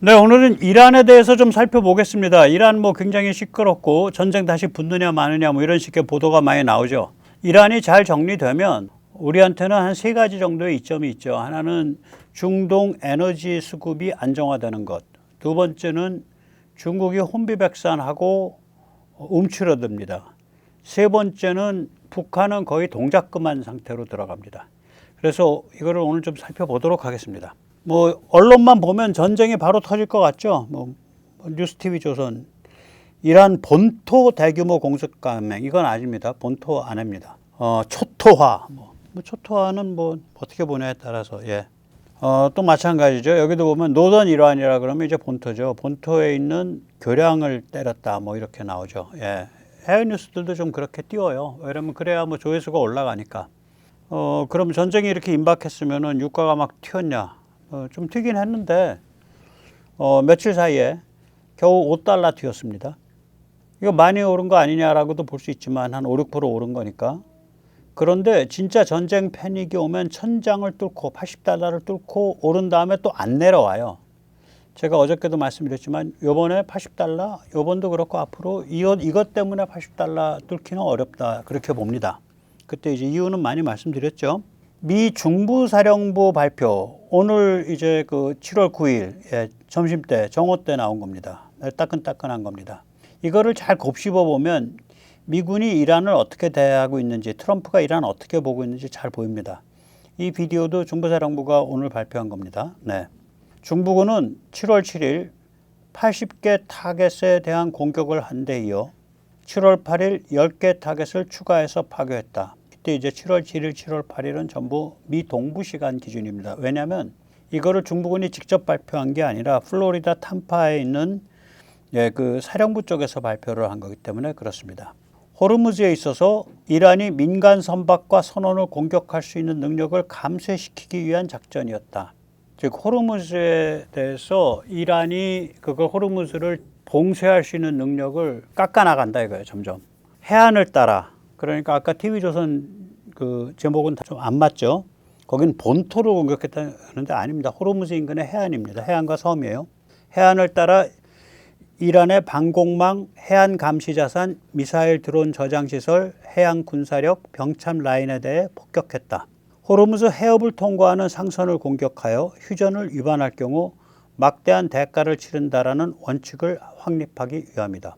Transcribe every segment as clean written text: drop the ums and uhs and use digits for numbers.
네, 오늘은 이란에 대해서 좀 살펴보겠습니다. 이란 뭐 굉장히 시끄럽고 전쟁 다시 붙느냐 마느냐 뭐 이런 식의 보도가 많이 나오죠. 이란이 잘 정리되면 우리한테는 한 세 가지 정도의 이점이 있죠. 하나는 중동 에너지 수급이 안정화되는 것. 두 번째는 중국이 혼비백산하고 움츠러듭니다. 세 번째는 북한은 거의 동작 금한 상태로 들어갑니다. 그래서 이거를 오늘 좀 살펴보도록 하겠습니다. 뭐 언론만 보면 전쟁이 바로 터질 것 같죠. 뭐 뉴스TV 조선 이란 본토 대규모 공습 감행 이건 아닙니다. 본토 안 합니다. 초토화 뭐 초토화는 뭐 어떻게 보냐에 따라서 또 마찬가지죠. 여기도 보면 노던 이란이라 그러면 이제 본토죠. 본토에 있는 교량을 때렸다 뭐 이렇게 나오죠. 해외 뉴스들도 좀 그렇게 띄워요. 왜냐면 그래야 뭐 조회수가 올라가니까. 그럼 전쟁이 이렇게 임박했으면은 유가가 막 튀었냐? 좀 튀긴 했는데 며칠 사이에 겨우 5달러 튀었습니다. 이거 많이 오른 거 아니냐라고도 볼 수 있지만 한 5, 6% 오른 거니까. 그런데 진짜 전쟁 패닉이 오면 천장을 뚫고 80달러를 뚫고 오른 다음에 또 안 내려와요. 제가 어저께도 말씀드렸지만 요번에 80달러, 요번도 그렇고 앞으로 이것 때문에 80달러 뚫기는 어렵다. 그렇게 봅니다. 그때 이제 이유는 많이 말씀드렸죠. 미 중부사령부 발표 오늘 이제 그 7월 9일 점심 때 정오 때 나온 겁니다. 따끈따끈한 겁니다. 이거를 잘 곱씹어 보면 미군이 이란을 어떻게 대하고 있는지 트럼프가 이란을 어떻게 보고 있는지 잘 보입니다. 이 비디오도 중부사령부가 오늘 발표한 겁니다. 네. 중부군은 7월 7일 80개 타겟에 대한 공격을 한 데 이어 7월 8일 10개 타겟을 추가해서 파괴했다. 이때 이제 7월 7일, 7월 8일은 전부 미 동부 시간 기준입니다. 왜냐하면 이거를 중부군이 직접 발표한 게 아니라 플로리다 탐파에 있는 그 사령부 쪽에서 발표를 한 거기 때문에 그렇습니다. 호르무즈에 있어서 이란이 민간 선박과 선원을 공격할 수 있는 능력을 감쇄시키기 위한 작전이었다. 즉 호르무즈에 대해서 이란이 그걸 호르무즈를 봉쇄할 수 있는 능력을 깎아나간다 이거예요. 점점 해안을 따라. 그러니까 아까 TV조선 그 제목은 좀 안 맞죠. 거긴 본토를 공격했다는데 아닙니다. 호르무즈 인근의 해안입니다. 해안과 섬이에요. 해안을 따라 이란의 방공망, 해안 감시자산, 미사일 드론 저장시설, 해양 군사력, 병참 라인에 대해 폭격했다. 호르무즈 해협을 통과하는 상선을 공격하여 휴전을 위반할 경우 막대한 대가를 치른다라는 원칙을 확립하기 위함이다.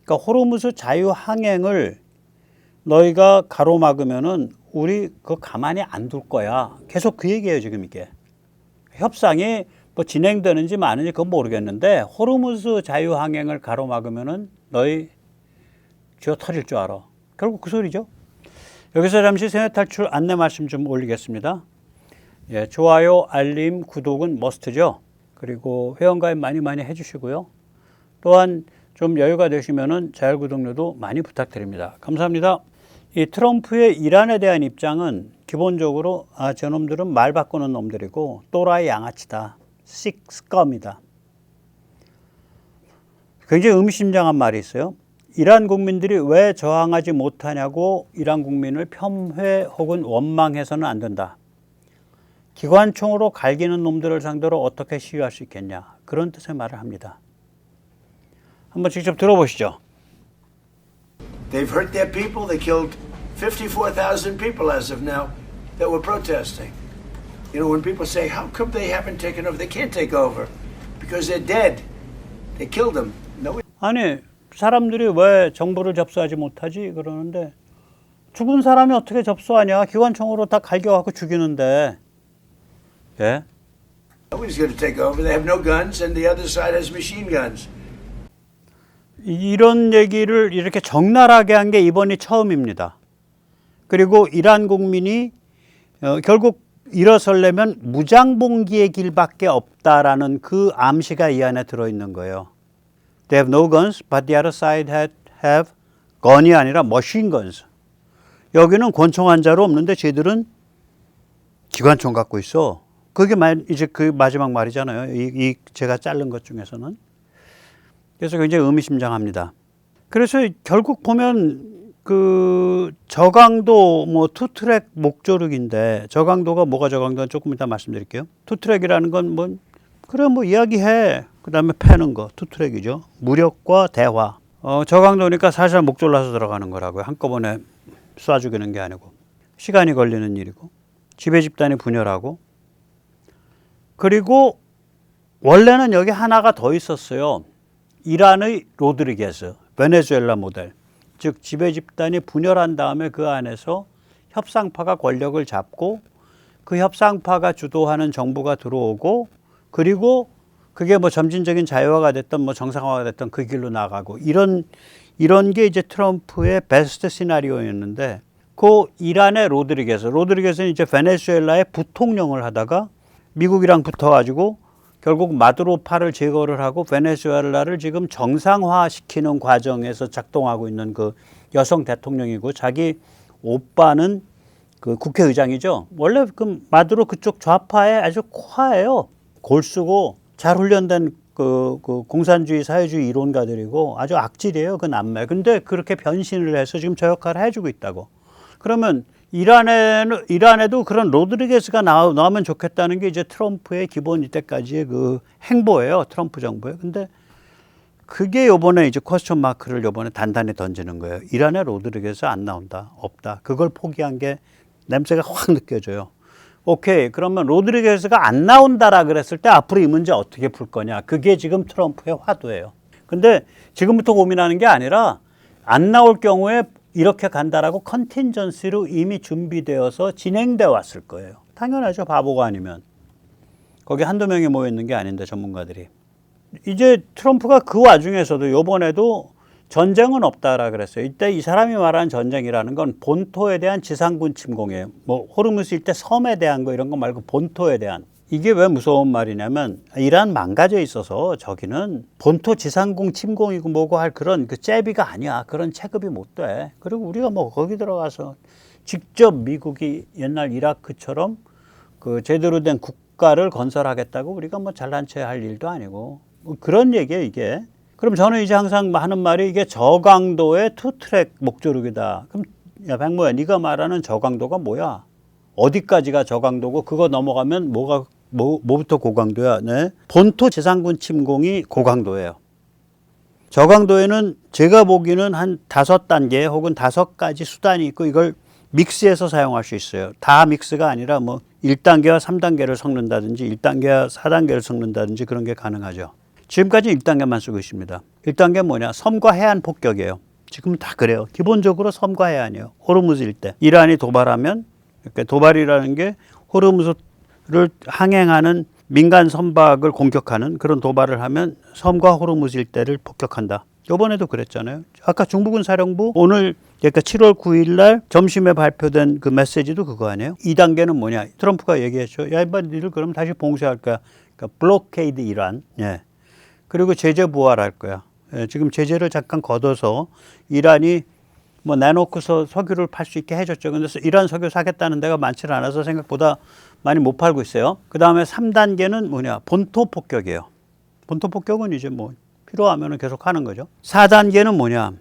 그러니까 호르무즈 자유항행을 너희가 가로막으면은 우리 그거 가만히 안 둘 거야. 계속 그 얘기예요, 지금 이게. 협상이 뭐 진행되는지 마는지 그건 모르겠는데 호르무즈 자유항행을 가로막으면은 너희 쥐어 터질 줄 알아. 결국 그 소리죠. 여기서 잠시 세뇌 탈출 안내 말씀 좀 올리겠습니다. 좋아요, 알림, 구독은 머스트죠. 그리고 회원가입 많이 해주시고요. 또한 좀 여유가 되시면은 자율 구독료도 많이 부탁드립니다. 감사합니다. 이 트럼프의 이란에 대한 입장은 기본적으로 저놈들은 말 바꾸는 놈들이고 또라이 양아치다. 식스껌이다. 굉장히 의미심장한 말이 있어요. 이란 국민들이 왜 저항하지 못하냐고 이란 국민을 폄훼 혹은 원망해서는 안 된다. 기관총으로 갈기는 놈들을 상대로 어떻게 시위할 수 있겠냐. 그런 뜻의 말을 합니다. 한번 직접 들어보시죠. They've hurt their people. They killed 54,000 people as of now that were protesting. You know, when people say, how come they haven't taken over? They can't take over because they're dead. They killed them. No. 아니, 사람들이 왜 정부를 접수하지 못하지? 그러는데 죽은 사람이 어떻게 접수하냐? 기관총으로 다 갈겨갖고 죽이는데. 예? Nobody's going to take over. They have no guns and the other side has machine guns. 이런 얘기를 이렇게 적나라하게 한 게 이번이 처음입니다. 그리고 이란 국민이 결국 일어서려면 무장봉기의 길밖에 없다라는 그 암시가 이 안에 들어있는 거예요. They have no guns, but the other side have gun이 아니라 machine guns. 여기는 권총 한 자루 없는데 쟤들은 기관총 갖고 있어. 그게 이제 그 마지막 말이잖아요. 이 제가 자른 것 중에서는. 그래서 굉장히 의미심장합니다. 그래서 결국 보면 그 저강도 뭐 투트랙 목조르기인데 저강도가 뭐가 저강도는 조금 이따 말씀드릴게요. 투트랙이라는 건 뭐 그래 뭐 이야기해. 그 다음에 패는 거, 투트랙이죠. 무력과 대화. 저강도니까 살살 목 졸라서 들어가는 거라고요. 한꺼번에 쏴 죽이는 게 아니고. 시간이 걸리는 일이고. 지배 집단이 분열하고. 그리고 원래는 여기 하나가 더 있었어요. 이란의 로드리게스, 베네수엘라 모델. 즉 지배 집단이 분열한 다음에 그 안에서 협상파가 권력을 잡고 그 협상파가 주도하는 정부가 들어오고 그리고 그게 뭐 점진적인 자유화가 됐던 뭐 정상화가 됐던 그 길로 나가고 이런 게 이제 트럼프의 베스트 시나리오였는데 그 이란의 로드리게스는 이제 베네수엘라의 부통령을 하다가 미국이랑 붙어가지고 결국 마두로파를 제거를 하고 베네수엘라를 지금 정상화시키는 과정에서 작동하고 있는 그 여성 대통령이고 자기 오빠는 그 국회의장이죠. 원래 그 마두로 그쪽 좌파의 아주 코아예요. 골수고 잘 훈련된 그 공산주의 사회주의 이론가들이고 아주 악질이에요. 그 남매. 근데 그렇게 변신을 해서 지금 저 역할을 해주고 있다고. 그러면 이란에도 그런 로드리게스가 나오면 좋겠다는 게 이제 트럼프의 기본 이때까지의 그 행보예요. 트럼프 정부의. 근데 그게 요번에 이제 퀘스천 마크를 요번에 단단히 던지는 거예요. 이란의 로드리게스 안 나온다. 없다. 그걸 포기한 게 냄새가 확 느껴져요. 오케이. 그러면 로드리게스가 안 나온다라 그랬을 때 앞으로 이 문제 어떻게 풀 거냐. 그게 지금 트럼프의 화두예요. 근데 지금부터 고민하는 게 아니라 안 나올 경우에 이렇게 간다라고 컨틴전시로 이미 준비되어서 진행돼 왔을 거예요. 당연하죠. 바보가 아니면. 거기 한두 명이 모여 있는 게 아닌데 전문가들이. 이제 트럼프가 그 와중에서도 요번에도 전쟁은 없다라 그랬어요. 이때 이 사람이 말하는 전쟁이라는 건 본토에 대한 지상군 침공이에요. 뭐 호르무스 일대 섬에 대한 거 이런 거 말고 본토에 대한. 이게 왜 무서운 말이냐면 이란 망가져 있어서 저기는 본토 지상군 침공이고 뭐고 할 그런 그 잽이가 아니야. 그런 체급이 못 돼. 그리고 우리가 뭐 거기 들어가서 직접 미국이 옛날 이라크처럼 그 제대로 된 국가를 건설하겠다고 우리가 뭐 잘난 체 할 일도 아니고 뭐 그런 얘기예요 이게. 그럼 저는 이제 항상 하는 말이 이게 저강도의 투트랙 목조르기다. 그럼 야 백모야 네가 말하는 저강도가 뭐야? 어디까지가 저강도고 그거 넘어가면 뭐부터 고강도야? 네. 본토 지상군 침공이 고강도예요. 저강도에는 제가 보기에는 한 5단계 혹은 5가지 수단이 있고 이걸 믹스해서 사용할 수 있어요. 다 믹스가 아니라 뭐 1단계와 3단계를 섞는다든지 1단계와 4단계를 섞는다든지 그런 게 가능하죠. 지금까지 1단계만 쓰고 있습니다. 1단계는 뭐냐? 섬과 해안 폭격이에요. 지금 다 그래요. 기본적으로 섬과 해안이에요. 호르무즈 일대. 이란이 도발하면 그러니까 도발이라는 게 호르무즈를 항행하는 민간 선박을 공격하는 그런 도발을 하면 섬과 호르무즈 일대를 폭격한다. 이번에도 그랬잖아요. 아까 중부군 사령부 오늘 그러니까 7월 9일 날 점심에 발표된 그 메시지도 그거 아니에요? 2단계는 뭐냐? 트럼프가 얘기했죠. 야, 이번 니들 그럼 다시 봉쇄할 거야. 그러니까 블로케이드 이란. 예. 그리고 제재 부활할 거야. 예, 지금 제재를 잠깐 걷어서 이란이 뭐 내놓고서 석유를 팔 수 있게 해줬죠. 근데 이란 석유 사겠다는 데가 많지 않아서 생각보다 많이 못 팔고 있어요. 그 다음에 3단계는 뭐냐? 본토 폭격이에요. 본토 폭격은 이제 뭐 필요하면 계속 하는 거죠. 4단계는 뭐냐?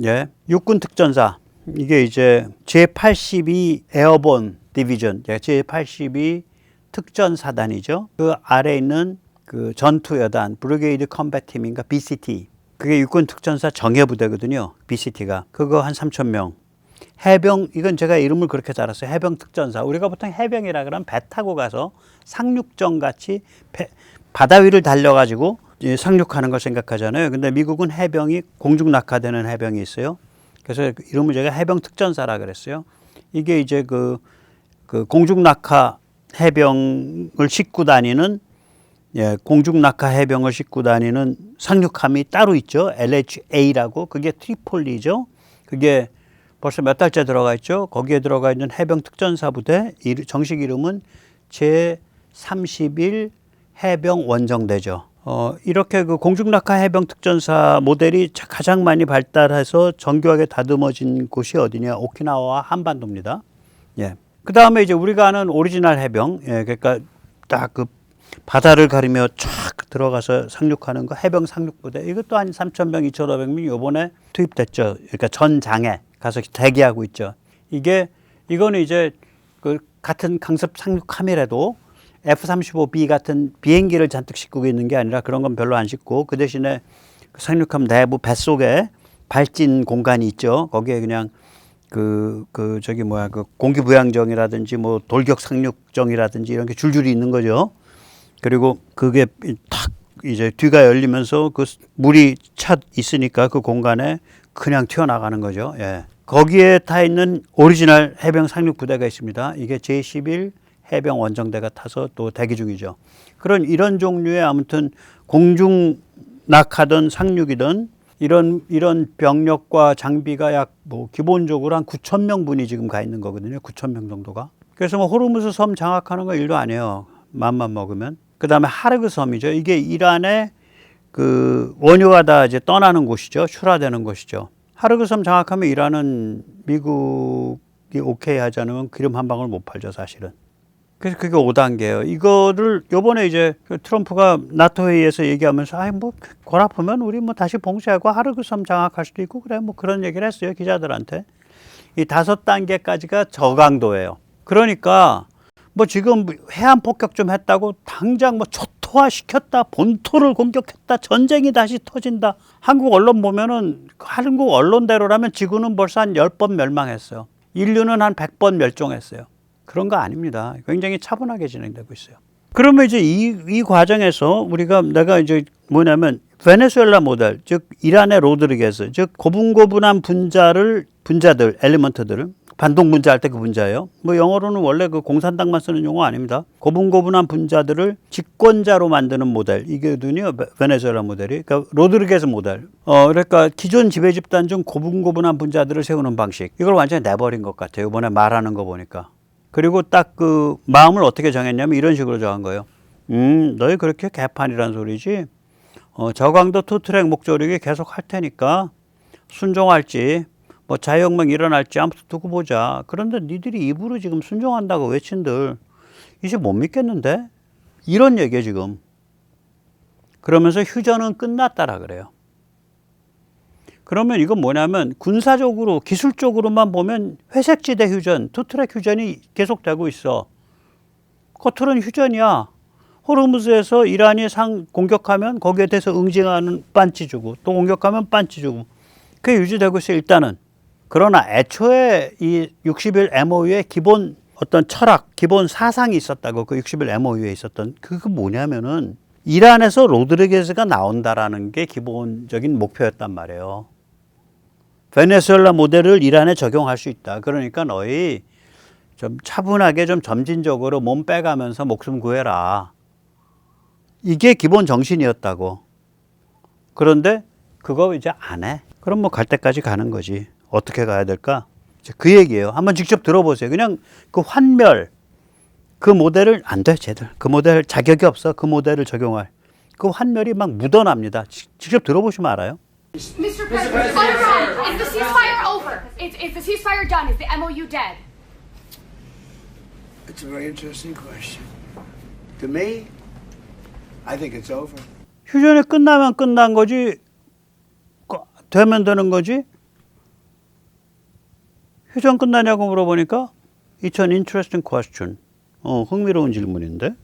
예, 육군 특전사. 이게 이제 제82 에어본 디비전, 제82 특전사단이죠. 그 아래 있는 그 전투여단, 브리게이드 컴뱃 팀인가 BCT. 그게 육군 특전사 정예부대거든요. BCT가. 그거 한 3,000명. 해병, 이건 제가 이름을 그렇게 잘 알았어요. 해병 특전사. 우리가 보통 해병이라 그러면 배 타고 가서 상륙정 같이 바다 위를 달려가지고 상륙하는 걸 생각하잖아요. 근데 미국은 해병이 공중 낙하되는 해병이 있어요. 그래서 이름을 제가 해병 특전사라 그랬어요. 이게 이제 그 공중 낙하 해병을 싣고 다니는 예, 공중 낙하 해병을 싣고 다니는 상륙함이 따로 있죠. LHA라고. 그게 트리폴리죠. 그게 벌써 몇 달째 들어가 있죠. 거기에 들어가 있는 해병 특전사 부대, 정식 이름은 제31 해병 원정대죠. 이렇게 그 공중 낙하 해병 특전사 모델이 가장 많이 발달해서 정교하게 다듬어진 곳이 어디냐? 오키나와와 한반도입니다. 예. 그 다음에 이제 우리가 아는 오리지널 해병, 예, 그러니까 딱 그 바다를 가리며 쫙 들어가서 상륙하는 거 해병 상륙부대 이것도 한 3,000명, 2,500명 요번에 투입됐죠. 그러니까 전장에 가서 대기하고 있죠. 이거는 이제 그 같은 강습 상륙함이라도 F-35B 같은 비행기를 잔뜩 싣고 있는 게 아니라 그런 건 별로 안 싣고 그 대신에 상륙함 내부 뱃속에 발진 공간이 있죠. 거기에 그냥 그 공기부양정이라든지 뭐 돌격 상륙정이라든지 이런 게 줄줄이 있는 거죠. 그리고 그게 탁 이제 뒤가 열리면서 그 물이 차 있으니까 그 공간에 그냥 튀어나가는 거죠. 예. 거기에 타 있는 오리지널 해병 상륙 부대가 있습니다. 이게 제11 해병 원정대가 타서 또 대기 중이죠. 이런 종류의 아무튼 공중 낙하든 상륙이든 이런 병력과 장비가 약 뭐 기본적으로 한 9천 명분이 지금 가 있는 거거든요. 9천 명 정도가. 그래서 뭐 호르무즈 섬 장악하는 거 일도 아니에요. 맘만 먹으면. 그다음에 하르그 섬이죠. 이게 이란의 그 원유가 다 이제 떠나는 곳이죠. 출하되는 곳이죠. 하르그 섬 장악하면 이란은 미국이 오케이 하지 않으면 기름 한 방울 못 팔죠, 사실은. 그래서 그게 5단계예요. 이거를 요번에 이제 트럼프가 나토 회의에서 얘기하면서 골 아프면 우리 뭐 다시 봉쇄하고 하르그 섬 장악할 수도 있고 그래 뭐 그런 얘기를 했어요, 기자들한테. 이 5단계까지가 저강도예요. 그러니까 뭐 지금 해안 폭격 좀 했다고 당장 뭐 초토화 시켰다, 본토를 공격했다, 전쟁이 다시 터진다. 한국 언론 보면은 한국 언론대로라면 지구는 벌써 한 10번 멸망했어요. 인류는 한 100번 멸종했어요. 그런 거 아닙니다. 굉장히 차분하게 진행되고 있어요. 그러면 이제 이 과정에서 내가 이제 뭐냐면 베네수엘라 모델, 즉 이란의 로드리게스, 즉 고분고분한 분자들, 엘리먼트들을 반동 분자할 때 그 분자예요. 뭐 영어로는 원래 그 공산당만 쓰는 용어 아닙니다. 고분고분한 분자들을 집권자로 만드는 모델. 이게든요, 베네수엘라 모델이. 그러니까 로드리게스 모델. 그러니까 기존 지배 집단 중 고분고분한 분자들을 세우는 방식. 이걸 완전히 내버린 것 같아요. 이번에 말하는 거 보니까. 그리고 딱 그 마음을 어떻게 정했냐면 이런 식으로 정한 거예요. 너희 그렇게 개판이란 소리지. 저강도 투트랙 목조력이 계속 할 테니까 순종할지 뭐 자유혁명 일어날지 아무튼 두고 보자. 그런데 니들이 입으로 지금 순종한다고 외친들 이제 못 믿겠는데? 이런 얘기예요 지금. 그러면서 휴전은 끝났다라 그래요. 그러면 이건 뭐냐면 군사적으로 기술적으로만 보면 회색지대 휴전, 투트랙 휴전이 계속되고 있어. 겉으로는 휴전이야. 호르무즈에서 이란이 공격하면 거기에 대해서 응징하는 반치 주고 또 공격하면 반치 주고 그게 유지되고 있어요 일단은. 그러나 애초에 이 60일 MOU의 기본 어떤 철학, 기본 사상이 있었다고 그 60일 MOU에 있었던 그게 뭐냐면은 이란에서 로드리게스가 나온다라는 게 기본적인 목표였단 말이에요. 베네수엘라 모델을 이란에 적용할 수 있다. 그러니까 너희 좀 차분하게 좀 점진적으로 몸 빼가면서 목숨 구해라. 이게 기본 정신이었다고. 그런데 그거 이제 안 해. 그럼 뭐 갈 때까지 가는 거지. 어떻게 가야 될까? 그 얘기예요. 한번 직접 들어보세요. 그냥 그 환멸, 그 모델을 안 돼, 쟤들. 그 모델 자격이 없어. 그 모델을 적용할. 그 환멸이 막 묻어납니다. 직접 들어보시면 알아요. Mr. President, is the ceasefire over? Is the ceasefire done? Is the MOU dead? It's a very interesting question. To me, I think it's over. 휴전이 끝나면 끝난 거지, 되면 되는 거지. 휴전 끝나냐고 물어보니까 It's an interesting question. 흥미로운 질문인데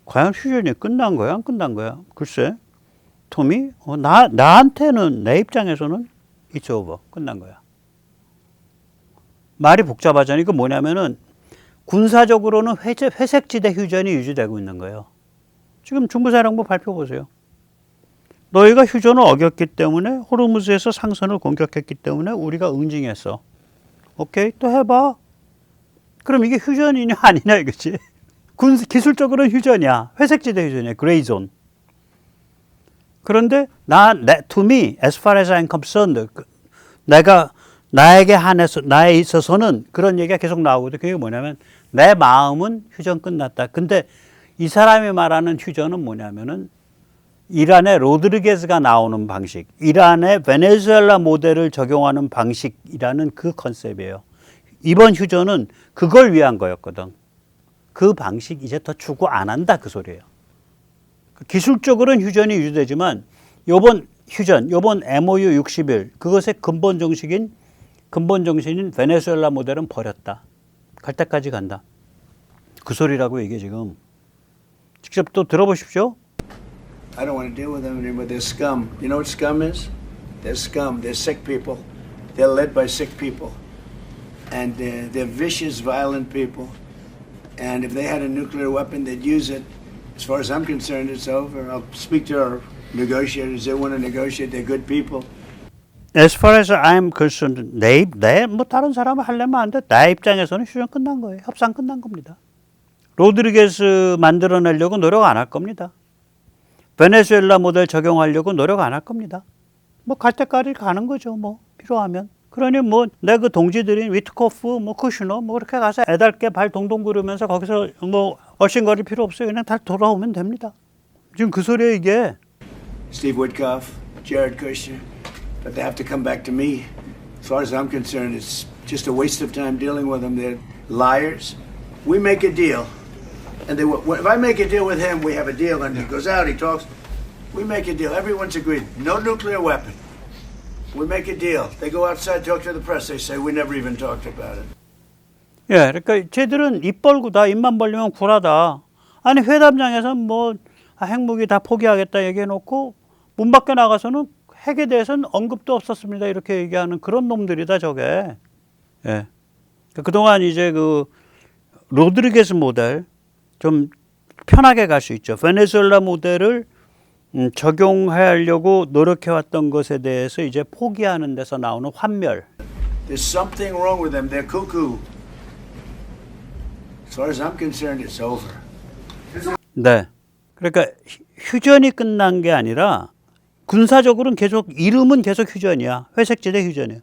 과연 휴전이 끝난 거야, 안 끝난 거야? 글쎄, 토미, 나한테는 내 입장에서는 It's over. 끝난 거야. 말이 복잡하잖아요. 이거 뭐냐면은 군사적으로는 회색지대 휴전이 유지되고 있는 거예요. 지금 중부사령부 발표 보세요. 너희가 휴전을 어겼기 때문에 호르무즈에서 상선을 공격했기 때문에 우리가 응징했어. 오케이, 또 해봐. 그럼 이게 휴전이냐 아니냐 이거지. 기술적으로는 휴전이야. 회색지대 휴전이야. 그레이존. 그런데 to me, as far as I'm concerned, 나에 있어서는 그런 얘기가 계속 나오거든. 그게 뭐냐면 내 마음은 휴전 끝났다. 근데 이 사람이 말하는 휴전은 뭐냐면은 이란의 로드리게스가 나오는 방식, 이란의 베네수엘라 모델을 적용하는 방식이라는 그 컨셉이에요. 이번 휴전은 그걸 위한 거였거든. 그 방식 이제 더 추구 안 한다 그 소리예요. 기술적으로는 휴전이 유지되지만 요번 MOU 60일 그것의 근본 정신인 베네수엘라 모델은 버렸다. 갈 때까지 간다. 그 소리라고 이게 지금. 직접 또 들어보십시오. I don't want to deal with them anymore. They're scum. You know what scum is? They're scum. They're sick people. They're led by sick people. And they're vicious, violent people. And if they had a nuclear weapon, they'd use it. As far as I'm concerned, it's over. I'll speak to our negotiators. They want to negotiate. They're good people. As far as I'm concerned, 뭐 다른 사람을 하려면 안 돼. 내 입장에서는 휴전 끝난 거예요. 협상 끝난 겁니다. 로드리게스 만들어내려고 노력 안 할 겁니다. 베네수엘라 모델 적용하려고 노력 안 할 겁니다. 뭐 갈 때까지 가는 거죠. 뭐 필요하면. 그러니 뭐 내 그 동지들인 위트코프, 뭐 쿠슈너 뭐 그렇게 가서 애달게 발 동동 구르면서 거기서 뭐 얼씬거릴 필요 없어요. 그냥 다 돌아오면 됩니다. 지금 그 소리에 이게. Steve Witkoff, Jared Kushner. But they have to come back to me. As far as I'm concerned, it's just a waste of time dealing with them. They're liars. We make a deal. And if I make a deal with him, we have a deal. And he goes out, he talks. We make a deal. Everyone's agreed. No nuclear weapon. We make a deal. They go outside, talk to the press. They say, we never even talked about it. 예, 그러니까 쟤들은 입 벌구다. 입만 벌리면 굴하다. 아니 회담장에서는 뭐 핵무기 다 포기하겠다 얘기해놓고 문 밖에 나가서는 핵에 대해서는 언급도 없었습니다. 이렇게 얘기하는 그런 놈들이다 저게. 예. 그동안 이제 그 로드리게스 모델 좀 편하게 갈 수 있죠. 베네수엘라 모델을 적용하려고 노력해왔던 것에 대해서 이제 포기하는 데서 나오는 환멸. There's something wrong with them. They're cuckoo. As far as I'm concerned, it's over. 네. 그러니까 휴전이 끝난 게 아니라 군사적으로는 계속 이름은 계속 휴전이야. 회색지대 휴전이야.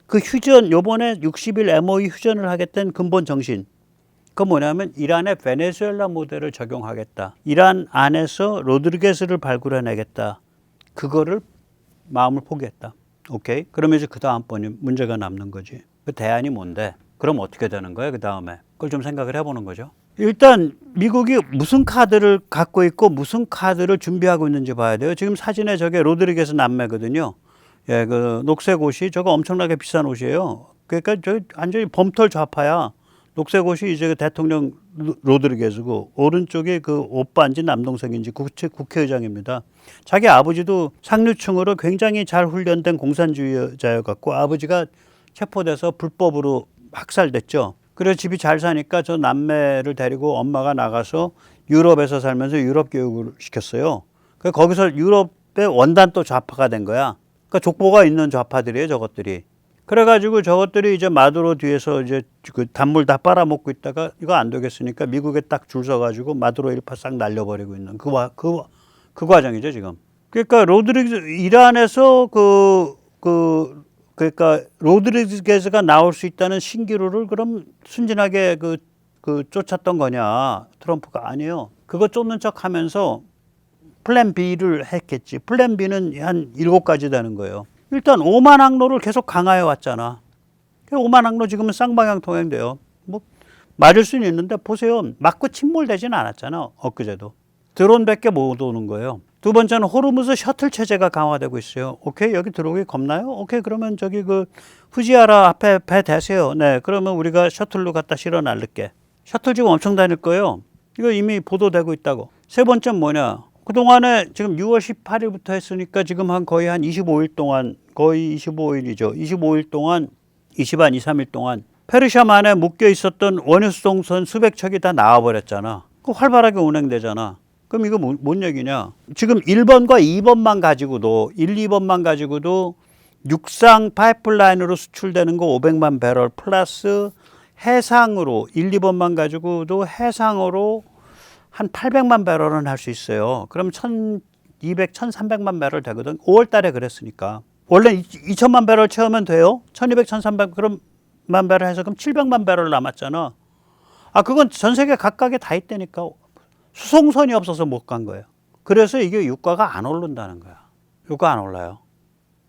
그 휴전 요번에 60일 MOE 휴전을 하겠다는 근본 정신. 그건 뭐냐면 이란의 베네수엘라 모델을 적용하겠다. 이란 안에서 로드리게스를 발굴해내겠다. 그거를 마음을 포기했다. 오케이? 그러면 이제 그 다음번에 문제가 남는 거지. 그 대안이 뭔데? 그럼 어떻게 되는 거야? 그 다음에. 그걸 좀 생각을 해보는 거죠. 일단 미국이 무슨 카드를 갖고 있고 무슨 카드를 준비하고 있는지 봐야 돼요. 지금 사진에 저게 로드리게스 남매거든요. 예, 그 녹색 옷이 저거 엄청나게 비싼 옷이에요. 그러니까 저 완전히 범털 좌파야. 녹색 옷이 이제 대통령 로드리게스고 오른쪽에 그 오빠인지 남동생인지 국회의장입니다. 자기 아버지도 상류층으로 굉장히 잘 훈련된 공산주의자였고 아버지가 체포돼서 불법으로 학살됐죠. 그래서 집이 잘 사니까 저 남매를 데리고 엄마가 나가서 유럽에서 살면서 유럽 교육을 시켰어요. 거기서 유럽의 원단 또 좌파가 된 거야. 그러니까 족보가 있는 좌파들이에요, 저것들이. 그래가지고 저것들이 이제 마두로 뒤에서 이제 그 단물 다 빨아먹고 있다가 이거 안 되겠으니까 미국에 딱 줄 서가지고 마두로 일파 싹 날려버리고 있는 그 과정이죠, 지금. 그러니까 이란에서 그러니까 로드리게스가 나올 수 있다는 신기루를 그럼 순진하게 쫓았던 거냐? 트럼프가 아니에요. 그거 쫓는 척 하면서 플랜 B를 했겠지. 플랜 B는 한 7가지 되는 거예요. 일단 오만 항로를 계속 강화해 왔잖아. 오만 항로 지금은 쌍방향 통행돼요. 뭐 맞을 수는 있는데 보세요. 맞고 침몰되지는 않았잖아. 엊그제도. 드론밖에 못 오는 거예요. 두 번째는 호르무즈 셔틀 체제가 강화되고 있어요. 오케이, 여기 들어오기 겁나요? 오케이, 그러면 저기 그 후지아라 앞에 배 대세요. 네, 그러면 우리가 셔틀로 갖다 실어 날릴게. 셔틀 지금 엄청 다닐 거예요. 이거 이미 보도되고 있다고. 세 번째는 뭐냐? 그동안에 지금 6월 18일부터 했으니까 지금 거의 한 25일 동안, 거의 25일이죠. 25일 동안, 2, 3일 동안 페르시아만에 묶여 있었던 원유수송선 수백 척이 다 나와버렸잖아. 그 활발하게 운행되잖아. 그럼 이거 뭔 얘기냐? 지금 1번과 2번만 가지고도 1, 2번만 가지고도 육상 파이프라인으로 수출되는 거 500만 배럴 플러스 해상으로 1, 2번만 가지고도 해상으로 한 800만 배럴은 할 수 있어요. 그럼 1200, 1300만 배럴 되거든. 5월 달에 그랬으니까. 원래 2000만 배럴 채우면 돼요. 1200, 1300 그럼만 배럴 해서 그럼 700만 배럴 남았잖아. 아, 그건 전 세계 각각에 다 있다니까. 수송선이 없어서 못 간 거예요. 그래서 이게 유가가 안 오른다는 거야. 유가 안 올라요.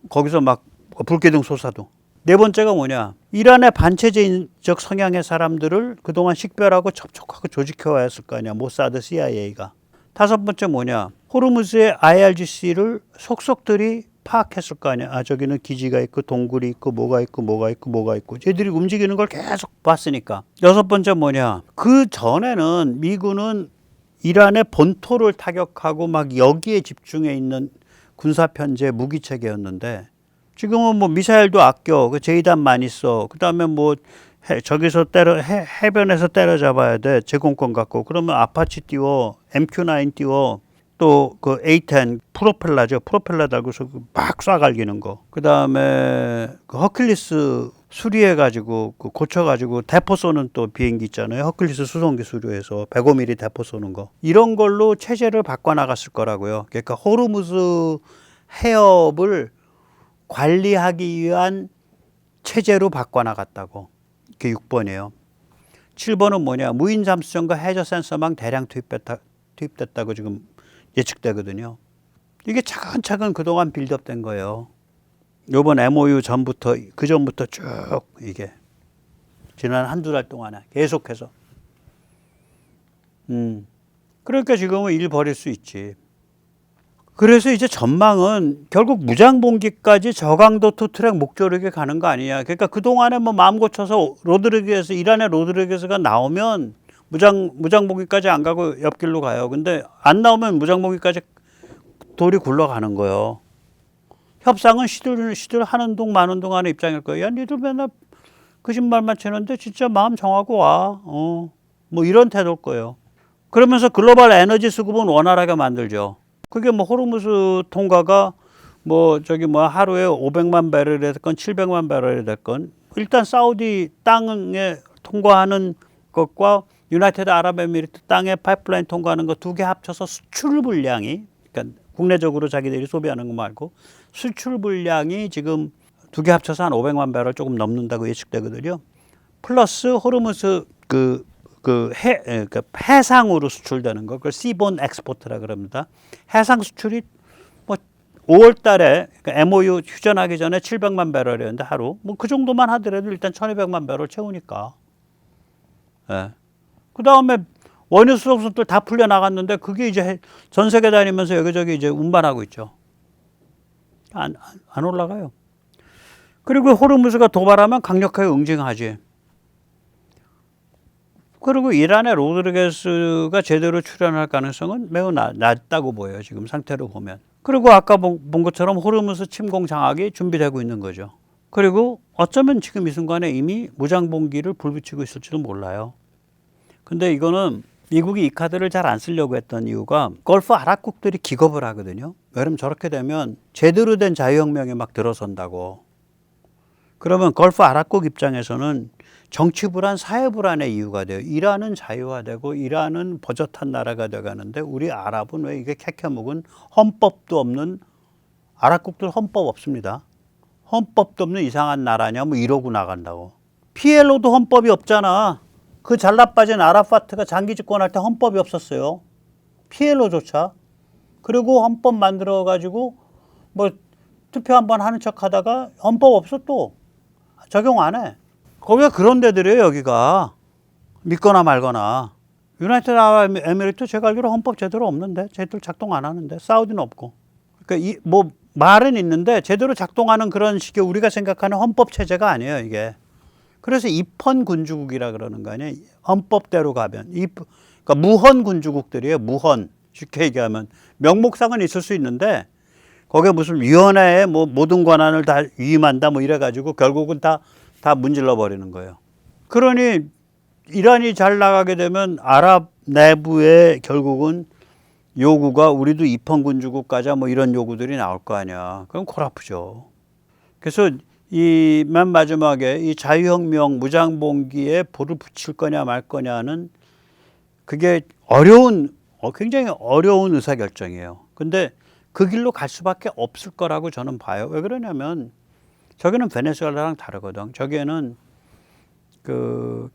거기서 막 불기둥 솟아도. 네 번째가 뭐냐. 이란의 반체제적 성향의 사람들을 그동안 식별하고 접촉하고 조직해와야 했을 거 아니야. 모사드 CIA가. 다섯 번째 뭐냐. 호르무즈의 IRGC를 속속들이 파악했을 거 아니야. 아, 저기는 기지가 있고 동굴이 있고 뭐가 있고 쟤들이 움직이는 걸 계속 봤으니까. 여섯 번째 뭐냐. 그 전에는 미군은 이란의 본토를 타격하고 막 여기에 집중해 있는 군사 편제 무기 체계였는데 지금은 뭐 미사일도 아껴, 그 제이단 많이 써. 그다음에 뭐 저기서 해변에서 때려잡아야 돼. 제공권 갖고. 그러면 아파치 띄워, MQ-9 띄워. 또 그 A-10 프로펠러죠. 프로펠러 달고서 막 쏴갈기는 거. 그다음에 그 허클리스 수리해가지고 그 고쳐가지고 대포 쏘는 또 비행기 있잖아요. 허클리스 수송기 수리해서 105mm 대포 쏘는 거. 이런 걸로 체제를 바꿔나갔을 거라고요. 그러니까 호르무즈 해협을 관리하기 위한 체제로 바꿔나갔다고. 그게 6번이에요. 7번은 뭐냐. 무인 잠수정과 해저 센서망 대량 투입됐다고 지금 예측되거든요. 이게 차근차근 그동안 빌드업된 거예요. 요번 MOU 전부터, 그 전부터 쭉 이게 지난 한두 달 동안에 계속해서. 그러니까 지금은 일 벌일 수 있지. 그래서 이제 전망은 결국 무장봉기까지 저강도 투트랙 목조르게 가는 거 아니냐. 그러니까 그동안에 뭐 마음 고쳐서 로드리게스, 이란의 로드리게스가 나오면 무장봉기까지 안 가고 옆길로 가요. 근데 안 나오면 무장봉기까지 돌이 굴러가는 거예요. 협상은 시들 하는 동 마는 동 하는 입장일 거예요. 야, 니들 맨날 거짓말만 치는데 진짜 마음 정하고 와. 뭐 이런 태도일 거예요. 그러면서 글로벌 에너지 수급은 원활하게 만들죠. 그게 뭐 호르무즈 통과가 뭐 저기 뭐 하루에 500만 배럴이 됐건 700만 배럴이 됐건 일단 사우디 땅에 통과하는 것과 유나이티드 아랍에미리트 땅에 파이프라인 통과하는 거 두 개 합쳐서 수출 분량이, 그러니까 국내적으로 자기들이 소비하는 거 말고 수출 분량이 지금 두 개 합쳐서 한 500만 배럴 조금 넘는다고 예측되거든요. 플러스 호르무즈 해상으로 수출되는 거, 그걸 시본 엑스포트라 그럽니다. 해상 수출이 뭐 5월 달에 그러니까 MOU 휴전하기 전에 700만 배럴이었는데 하루 뭐 그 정도만 하더라도 일단 1200만 배럴 채우니까. 예. 그 다음에 원유 수송선들 다 풀려 나갔는데 그게 이제 전 세계 다니면서 여기저기 이제 운반하고 있죠. 안 올라가요. 그리고 호르무즈가 도발하면 강력하게 응징하지. 그리고 이란의 로드리게스가 제대로 출현할 가능성은 매우 낮다고 보여요. 지금 상태로 보면. 그리고 아까 본 것처럼 호르무즈 침공 장악이 준비되고 있는 거죠. 그리고 어쩌면 지금 이 순간에 이미 무장봉기를 불붙이고 있을지도 몰라요. 근데 이거는 미국이 이 카드를 잘 안 쓰려고 했던 이유가 걸프 아랍국들이 기겁을 하거든요. 왜냐면 저렇게 되면 제대로 된 자유혁명이 막 들어선다고. 그러면 걸프 아랍국 입장에서는 정치 불안, 사회 불안의 이유가 돼요. 이란은 자유화되고 이란은 버젓한 나라가 돼가는데 우리 아랍은 왜 이게 캐캐묵은 헌법도 없는, 아랍국들 헌법 없습니다. 헌법도 없는 이상한 나라냐 뭐 이러고 나간다고. PLO도 헌법이 없잖아. 그 잘나빠진 아라파트가 장기 집권할 때 헌법이 없었어요. PLO조차. 그리고 헌법 만들어가지고 뭐 투표 한번 하는 척 하다가 헌법 없어 또 적용 안 해. 거기가 그런 데들이에요. 여기가. 믿거나 말거나. 유나이티드 아랍에미리트 제가 알기로 헌법 제대로 없는데 제대로 작동 안 하는데 사우디는 없고. 그러니까 뭐 말은 있는데 제대로 작동하는 그런 식의 우리가 생각하는 헌법 체제가 아니에요. 이게. 그래서 입헌 군주국이라 그러는 거 아니에요. 헌법대로 가면. 그러니까 무헌 군주국들이에요. 무헌. 쉽게 얘기하면. 명목상은 있을 수 있는데 거기에 무슨 위원회에 뭐 모든 권한을 다 위임한다 뭐 이래가지고 결국은 다 문질러 버리는 거예요. 그러니 이란이 잘 나가게 되면 아랍 내부에 결국은 요구가 우리도 입헌 군주국 가자 뭐 이런 요구들이 나올 거 아니야. 그럼 골 아프죠. 그래서 이 맨 마지막에 이 자유혁명 무장봉기에 불을 붙일 거냐 말 거냐는 그게 굉장히 어려운 의사결정이에요. 근데 그 길로 갈 수밖에 없을 거라고 저는 봐요. 왜 그러냐면 저기는 베네수엘라랑 다르거든. 저기에는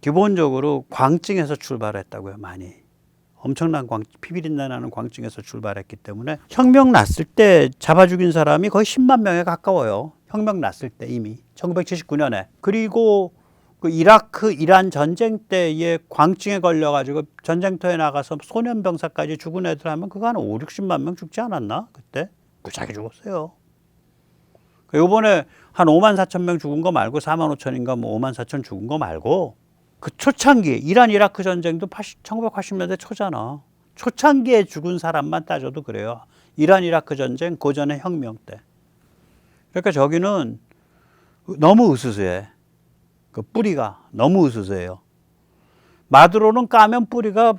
기본적으로 광증에서 출발했다고요. 많이. 엄청난 피비린내 나는 광증에서 출발했기 때문에 혁명 났을 때 잡아 죽인 사람이 거의 10만 명에 가까워요. 혁명 났을 때 이미 1979년에. 그리고 그 이란 전쟁 때에 광증에 걸려가지고 전쟁터에 나가서 소년병사까지 죽은 애들 하면 그거 한 5, 60만 명 죽지 않았나? 그때? 무지하게 죽었어요. 요번에 한 5만 4천 명 죽은 거 말고 4만 5천인가 뭐 5만 4천 죽은 거 말고 그 초창기 이란 이라크 전쟁도 1980년대 초잖아. 초창기에 죽은 사람만 따져도 그래요. 이란 이라크 전쟁 고전의 혁명 때. 그러니까 저기는 너무 으스스해. 그 뿌리가 너무 으스스해요. 마두로는 까면 뿌리가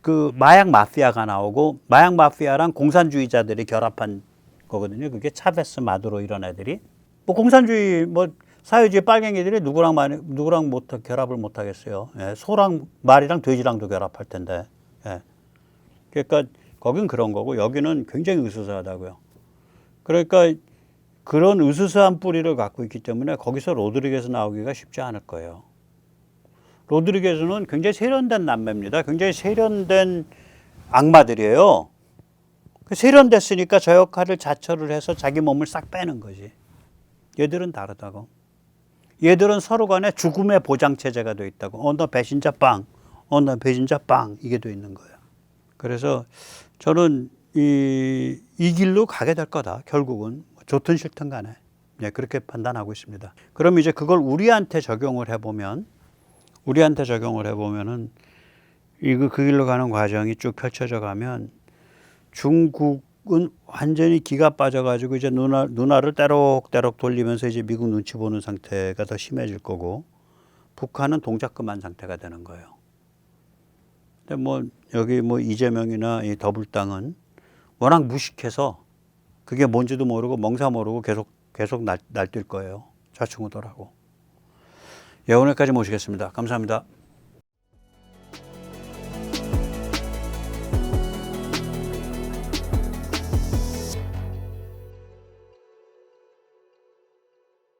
그 마약 마피아가 나오고 마약 마피아랑 공산주의자들이 결합한 거거든요. 그게 차베스 마두로 이런 애들이 뭐 공산주의 뭐 사회주의 빨갱이들이 누구랑 못 결합을 못 하겠어요. 예, 소랑 말이랑 돼지랑도 결합할 텐데. 예. 그러니까 거긴 그런 거고 여기는 굉장히 으스스하다고요. 그러니까 그런 으스스한 뿌리를 갖고 있기 때문에 거기서 로드리게스 나오기가 쉽지 않을 거예요. 로드리게스는 굉장히 세련된 남매입니다. 굉장히 세련된 악마들이에요. 세련됐으니까 저 역할을 자처를 해서 자기 몸을 싹 빼는 거지. 얘들은 다르다고. 얘들은 서로 간에 죽음의 보장체제가 돼 있다고. 너 배신자 빵, 너 배신자 빵 이게 돼 있는 거예요. 그래서 저는 이 길로 가게 될 거다. 결국은 좋든 싫든 간에. 네, 그렇게 판단하고 있습니다. 그럼 이제 그걸 우리한테 적용을 해보면은 그 길로 가는 과정이 쭉 펼쳐져 가면 중국은 완전히 기가 빠져가지고 이제 눈알을 떼럭떼럭 돌리면서 이제 미국 눈치 보는 상태가 더 심해질 거고 북한은 동작 그만 상태가 되는 거예요. 근데 뭐 여기 뭐 이재명이나 이 더불당은 워낙 무식해서 그게 뭔지도 모르고 멍사 모르고 계속 날뛸 거예요. 좌충우돌하고. 예, 오늘까지 모시겠습니다. 감사합니다.